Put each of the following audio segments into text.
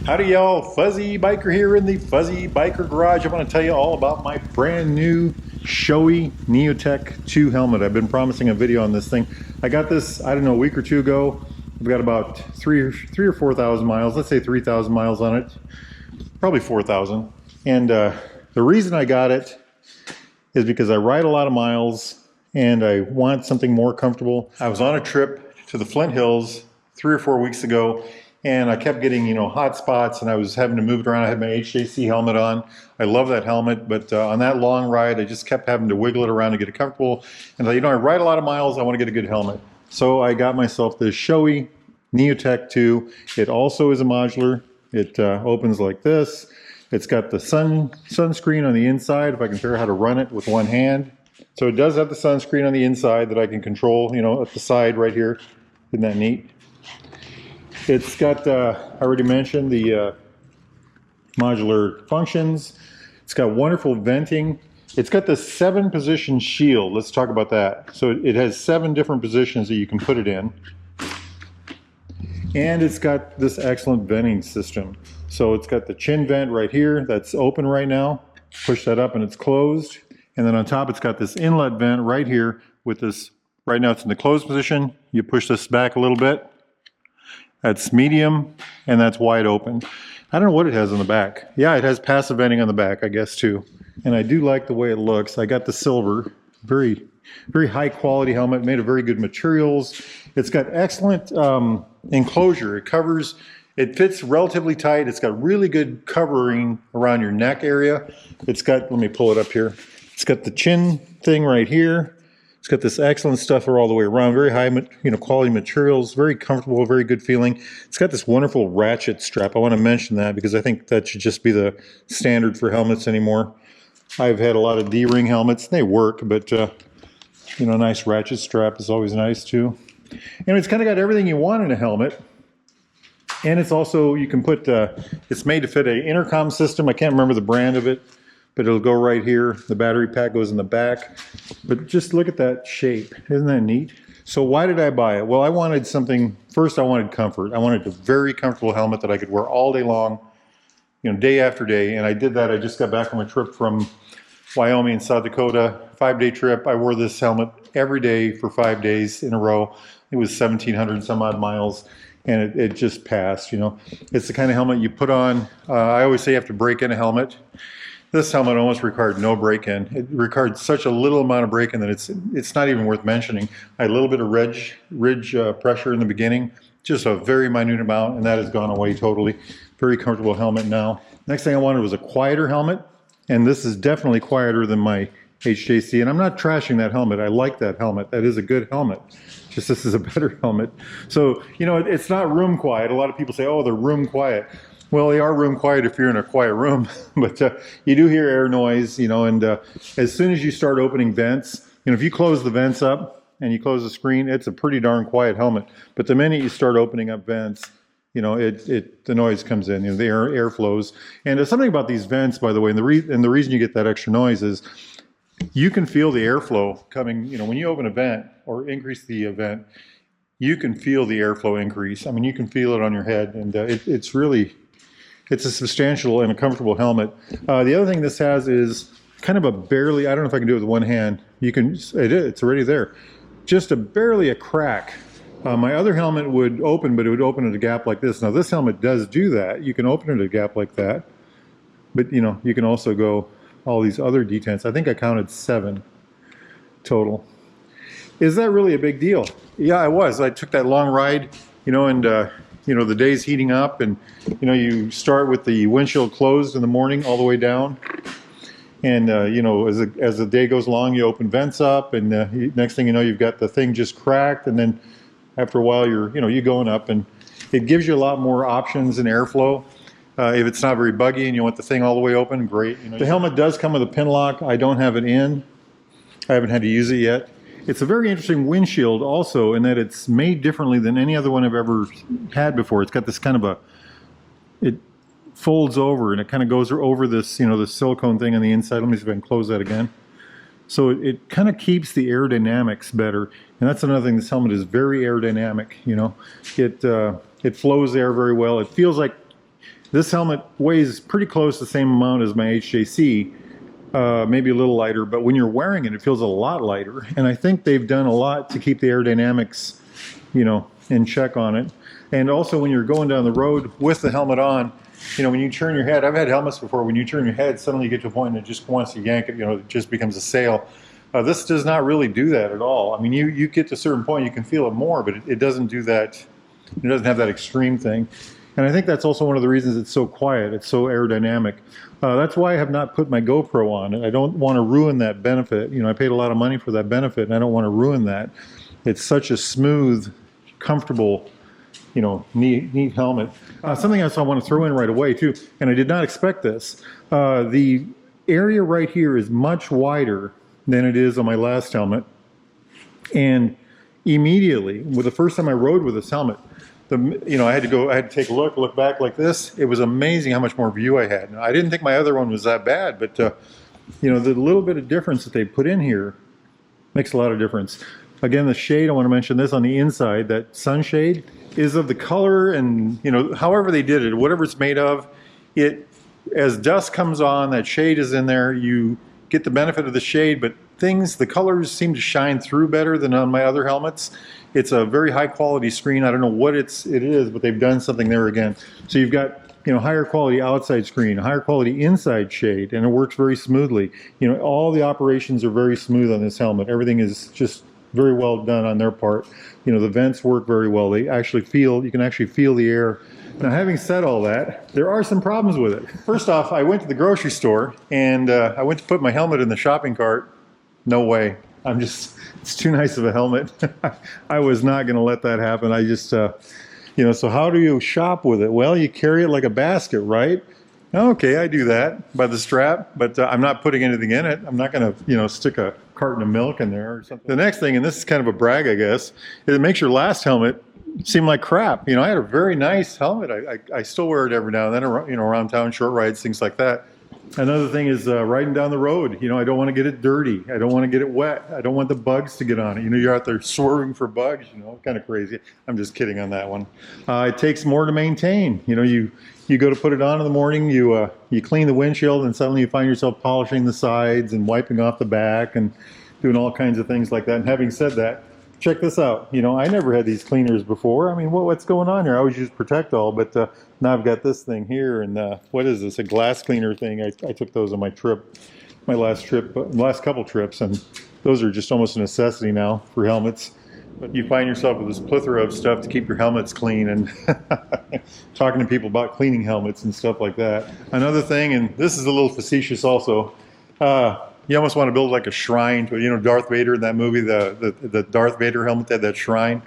Howdy y'all, Fuzzy Biker here in the Fuzzy Biker Garage. I want to tell you all about my brand new Shoei Neotec 2 helmet. I've been promising a video on this thing. I got this, I don't know, a week or two ago. I've got about three or 4,000 miles, let's say 3,000 miles on it, probably 4,000. And the reason I got it is because I ride a lot of miles and I want something more comfortable. I was on a trip to the Flint Hills 3 or 4 weeks ago, and I kept getting, hot spots, and I was having to move it around. I had my HJC helmet on. I love that helmet, but on that long ride, I just kept having to wiggle it around to get it comfortable. And I ride a lot of miles, I want to get a good helmet. So I got myself this Shoei Neotec 2. It also is a modular. It opens like this. It's got the sunscreen on the inside, if I can figure out how to run it with one hand. So it does have the sunscreen on the inside that I can control, at the side right here. Isn't that neat? It's got, I already mentioned, the modular functions. It's got wonderful venting. It's got the 7-position shield. Let's talk about that. So it has 7 different positions that you can put it in. And it's got this excellent venting system. So it's got the chin vent right here that's open right now. Push that up and it's closed. And then on top it's got this inlet vent right here with this, right now it's in the closed position. You push this back a little bit. That's medium, and that's wide open. I don't know what it has on the back. Yeah, it has passive venting on the back, I guess, too. And I do like the way it looks. I got the silver, very high quality helmet, made of very good materials. It's got excellent enclosure. It fits relatively tight. It's got really good covering around your neck area. It's got, let me pull it up here. It's got the chin thing right here. It's got this excellent stuff all the way around, very high, quality materials, very comfortable, very good feeling. It's got this wonderful ratchet strap. I want to mention that because I think that should just be the standard for helmets anymore. I've had a lot of D-ring helmets. They work, but a nice ratchet strap is always nice too. And it's kind of got everything you want in a helmet. And it's also, you can put, it's made to fit an intercom system. I can't remember the brand of it, but it'll go right here. The battery pack goes in the back. But just look at that shape. Isn't that neat? So why did I buy it? Well, I wanted something, first I wanted comfort. I wanted a very comfortable helmet that I could wear all day long, day after day. And I did that. I just got back from a trip from Wyoming and South Dakota, 5-day trip. I wore this helmet every day for 5 days in a row. It was 1,700 some odd miles. And it just passed, It's the kind of helmet you put on. I always say you have to break in a helmet. This helmet almost required no break-in. It required such a little amount of break-in that it's not even worth mentioning. I had a little bit of ridge pressure in the beginning, just a very minute amount, and that has gone away totally. Very comfortable helmet now. Next thing I wanted was a quieter helmet, and this is definitely quieter than my HJC, and I'm not trashing that helmet. I like that helmet. That is a good helmet. Just this is a better helmet. So, it's not room quiet. A lot of people say, oh, they're room quiet. Well, they are room quiet if you're in a quiet room, but you do hear air noise, and as soon as you start opening vents, if you close the vents up and you close the screen, it's a pretty darn quiet helmet. But the minute you start opening up vents, the noise comes in, the air flows. And there's something about these vents, by the way, and the reason you get that extra noise is you can feel the airflow coming, when you open a vent or increase the vent, you can feel the airflow increase. I mean, you can feel it on your head, and it's a substantial and a comfortable helmet. The other thing this has is kind of a barely, I don't know if I can do it with one hand. It's already there. Just barely a crack. My other helmet would open, but it would open at a gap like this. Now this helmet does do that. You can open it at a gap like that. But you can also go all these other detents. I think I counted 7 total. Is that really a big deal? Yeah, I was. I took that long ride, and the day's heating up, and you start with the windshield closed in the morning all the way down, and as the day goes along, you open vents up, and next thing you know, you've got the thing just cracked, and then after a while, you're going up, and it gives you a lot more options in airflow. If it's not very buggy and you want the thing all the way open, great. The helmet does come with a pin lock. I don't have it in. I haven't had to use it yet. It's a very interesting windshield also in that it's made differently than any other one I've ever had before. It's got this kind of it folds over and it kind of goes over this, this silicone thing on the inside. Let me see if I can close that again. So it kind of keeps the aerodynamics better. And that's another thing, this helmet is very aerodynamic, It flows air very well. It feels like This helmet weighs pretty close to the same amount as my HJC, maybe a little lighter, but when you're wearing it, it feels a lot lighter. And I think they've done a lot to keep the aerodynamics, you know, in check on it. And also when you're going down the road with the helmet on, you know, when you turn your head, I've had helmets before, when you turn your head, suddenly you get to a point and it just wants to yank it, you know, it just becomes a sail. This does not really do that at all. I mean, you get to a certain point, you can feel it more, but it doesn't do that. It doesn't have that extreme thing. And I think that's also one of the reasons it's so quiet. It's so aerodynamic. That's why I have not put my GoPro on it. I don't want to ruin that benefit. You know, I paid a lot of money for that benefit, and I don't want to ruin that. It's such a smooth, comfortable, you know, neat helmet. Something else I want to throw in right away too, and I did not expect this. The area right here is much wider than it is on my last helmet. And immediately, with the first time I rode with this helmet, you know, I had to take a look back like this. It was amazing how much more view I had. Now, I didn't think my other one was that bad, but you know, the little bit of difference that they put in here makes a lot of difference. Again, the shade, I want to mention this on the inside, that sunshade is of the color and, you know, however they did it, whatever it's made of, as dusk comes on, that shade is in there, you get the benefit of the shade, but the colors seem to shine through better than on my other helmets. It's a very high quality screen. I don't know what it is, but they've done something there again. So you've got, you know, higher quality outside screen, higher quality inside shade, and it works very smoothly. You know, all the operations are very smooth on this helmet. Everything is just very well done on their part. You know, the vents work very well. You can actually feel the air. Now, having said all that, there are some problems with it. First off, I went to the grocery store and I went to put my helmet in the shopping cart. No way. It's too nice of a helmet. I was not going to let that happen. I just, you know, so how do you shop with it? Well, you carry it like a basket, right? Okay, I do that by the strap, but I'm not putting anything in it. I'm not going to, you know, stick a carton of milk in there or something. The next thing, and this is kind of a brag, I guess, is it makes your last helmet seem like crap. You know, I had a very nice helmet. I still wear it every now and then, you know, around town, short rides, things like that. Another thing is riding down the road. You know, I don't want to get it dirty. I don't want to get it wet. I don't want the bugs to get on it. You know, you're out there swerving for bugs, you know, kind of crazy. I'm just kidding on that one. It takes more to maintain. You know, you go to put it on in the morning, you clean the windshield, and suddenly you find yourself polishing the sides and wiping off the back and doing all kinds of things like that. And having said that, check this out. You know, I never had these cleaners before. I mean, what's going on here? I always use Protect All, but now I've got this thing here, and what is this? A glass cleaner thing. I took those on my last couple trips, and those are just almost a necessity now for helmets. But you find yourself with this plethora of stuff to keep your helmets clean, and talking to people about cleaning helmets and stuff like that. Another thing, and this is a little facetious also, you almost want to build like a shrine to, you know, Darth Vader in that movie, the Darth Vader helmet that had that shrine.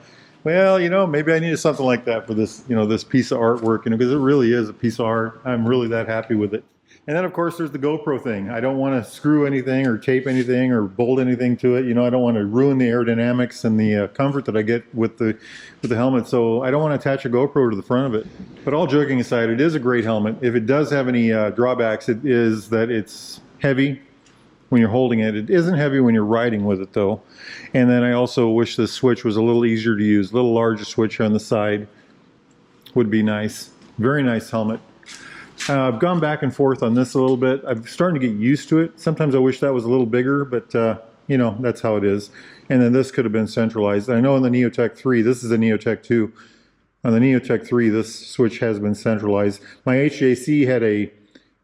Well, you know, maybe I needed something like that for this, you know, this piece of artwork, you know, because it really is a piece of art. I'm really that happy with it. And then, of course, there's the GoPro thing. I don't want to screw anything or tape anything or bolt anything to it. You know, I don't want to ruin the aerodynamics and the comfort that I get with the helmet. So I don't want to attach a GoPro to the front of it. But all joking aside, it is a great helmet. If it does have any drawbacks, it is that it's heavy when you're holding it. It isn't heavy when you're riding with it, though. And then I also wish this switch was a little easier to use. A little larger switch on the side would be nice. Very nice helmet. I've gone back and forth on this a little bit. I'm starting to get used to it. Sometimes I wish that was a little bigger, but you know, that's how it is. And then this could have been centralized. I know in the Neotec 3, this is a Neotec 2. On the Neotec 3, this switch has been centralized. My HJC had a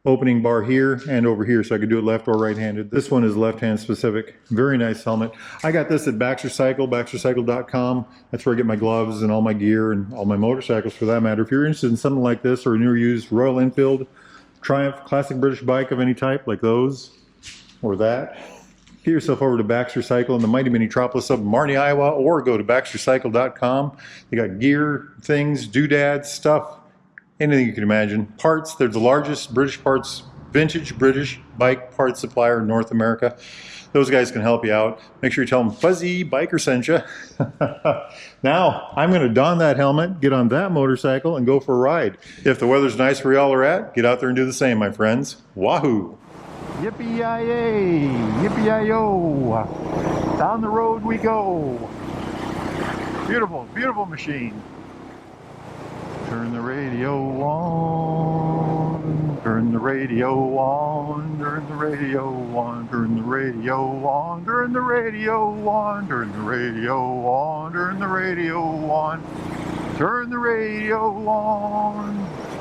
opening bar here and over here, so I could do it left or right-handed. This one is left-hand specific. Very nice helmet. I got this at Baxter Cycle, baxtercycle.com. That's where I get my gloves and all my gear and all my motorcycles for that matter. If you're interested in something like this or a newer used Royal Enfield, Triumph, classic British bike of any type, like those or that, get yourself over to Baxter Cycle in the mighty metropolis of Marnie, Iowa, or go to baxtercycle.com. They got gear, things, doodads, stuff, anything you can imagine. Parts, they're the largest British parts, vintage British bike parts supplier in North America. Those guys can help you out. Make sure you tell them Fuzzy Biker sent you. Now, I'm going to don that helmet, get on that motorcycle, and go for a ride. If the weather's nice where y'all are at, get out there and do the same, my friends. Wahoo! Yippee-yi-yay! Yippee-yi-yo! Down the road we go! Beautiful, beautiful machine. Turn the radio on. Turn the radio on, turn the radio on, turn the radio on, turn the radio on, turn the radio on, turn the radio on, turn the radio on.